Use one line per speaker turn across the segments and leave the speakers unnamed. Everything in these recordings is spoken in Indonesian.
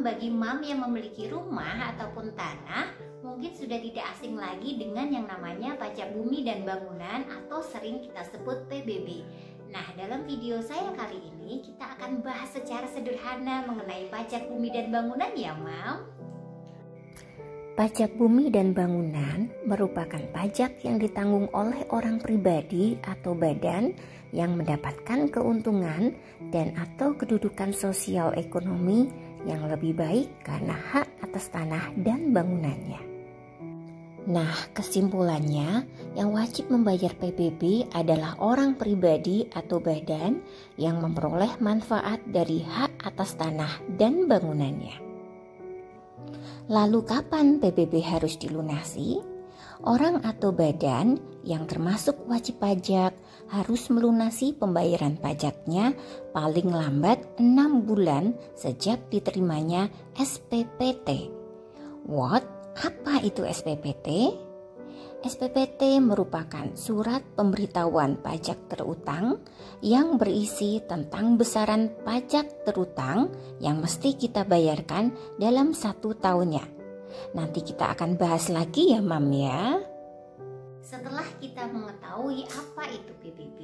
bagi mam yang memiliki rumah ataupun tanah, mungkin sudah tidak asing lagi dengan yang namanya pajak bumi dan bangunan atau sering kita sebut PBB. Nah, dalam video saya kali ini kita akan bahas secara sederhana mengenai pajak bumi dan bangunan ya, Mam.
Pajak bumi dan bangunan merupakan pajak yang ditanggung oleh orang pribadi atau badan yang mendapatkan keuntungan dan atau kedudukan sosial ekonomi yang lebih baik karena hak atas tanah dan bangunannya. Nah, kesimpulannya, yang wajib membayar PBB adalah orang pribadi atau badan yang memperoleh manfaat dari hak atas tanah dan bangunannya. Lalu kapan PBB harus dilunasi? Orang atau badan yang termasuk wajib pajak harus melunasi pembayaran pajaknya paling lambat 6 bulan sejak diterimanya SPPT. What? Apa itu SPPT? SPPT merupakan surat pemberitahuan pajak terutang yang berisi tentang besaran pajak terutang yang mesti kita bayarkan dalam 1 tahunnya. Nanti kita akan bahas lagi ya, Mam ya.
Setelah kita mengetahui apa itu PBB,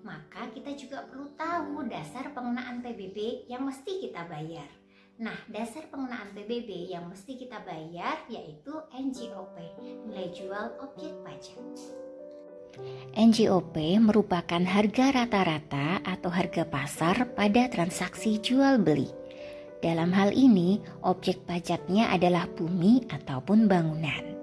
maka kita juga perlu tahu dasar pengenaan PBB yang mesti kita bayar. Nah, dasar pengenaan PBB yang mesti kita bayar yaitu NJOP, nilai jual objek pajak.
NJOP merupakan harga rata-rata atau harga pasar pada transaksi jual beli. Dalam hal ini, objek pajaknya adalah bumi ataupun bangunan.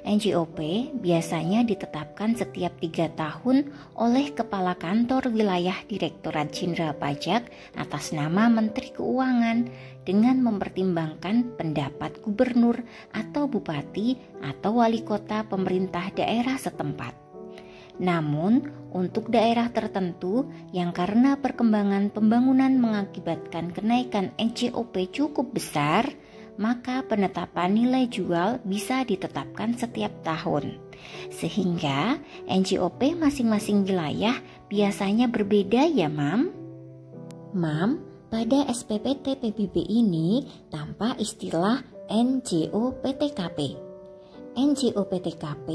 NJOP biasanya ditetapkan setiap 3 tahun oleh Kepala Kantor Wilayah Direktorat Jenderal Pajak atas nama Menteri Keuangan dengan mempertimbangkan pendapat gubernur atau bupati atau wali kota pemerintah daerah setempat. Namun, untuk daerah tertentu yang karena perkembangan pembangunan mengakibatkan kenaikan NJOP cukup besar, maka penetapan nilai jual bisa ditetapkan setiap tahun. Sehingga NJOP masing-masing wilayah biasanya berbeda ya, Mam. Mam, pada SPPT PBB ini tanpa istilah NJOPTKP. NJOPTKP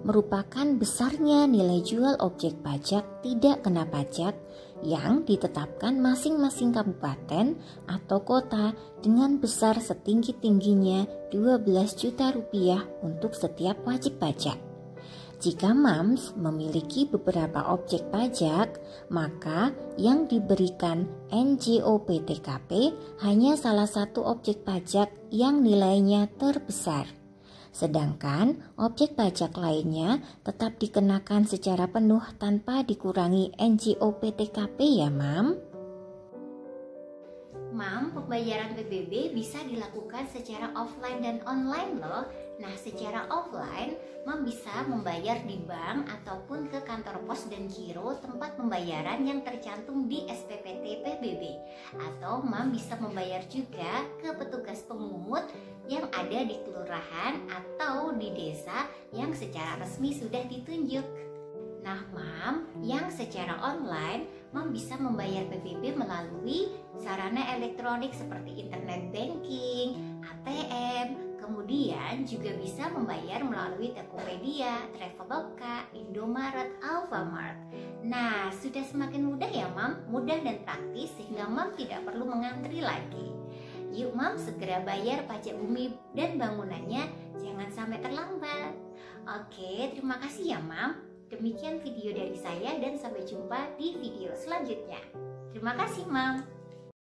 merupakan besarnya nilai jual objek pajak tidak kena pajak yang ditetapkan masing-masing kabupaten atau kota dengan besar setinggi-tingginya 12 juta rupiah untuk setiap wajib pajak. Jika Mams memiliki beberapa objek pajak, maka yang diberikan NJOPTKP hanya salah satu objek pajak yang nilainya terbesar. Sedangkan objek pajak lainnya tetap dikenakan secara penuh tanpa dikurangi NJOPTKP ya, Mam.
Mam, pembayaran PBB bisa dilakukan secara offline dan online loh. Nah, secara offline, Mam bisa membayar di bank ataupun ke kantor pos dan giro tempat pembayaran yang tercantum di SPPT PBB. Atau Mam bisa membayar juga ke petugas pemungut yang ada di kelurahan atau di desa yang secara resmi sudah ditunjuk. Nah, Mam, yang secara online, Mam bisa membayar PBB melalui sarana elektronik seperti internet banking, ATM, kemudian juga bisa membayar melalui Tokopedia, Traveloka, Indomaret, Alfamart. Nah, sudah semakin mudah ya, Mam, mudah dan praktis sehingga Mam tidak perlu mengantri lagi. Yuk Mam, segera bayar pajak bumi dan bangunannya, jangan sampai terlambat. Oke, terima kasih ya Mam. Demikian video dari saya dan sampai jumpa di video selanjutnya. Terima kasih Mam.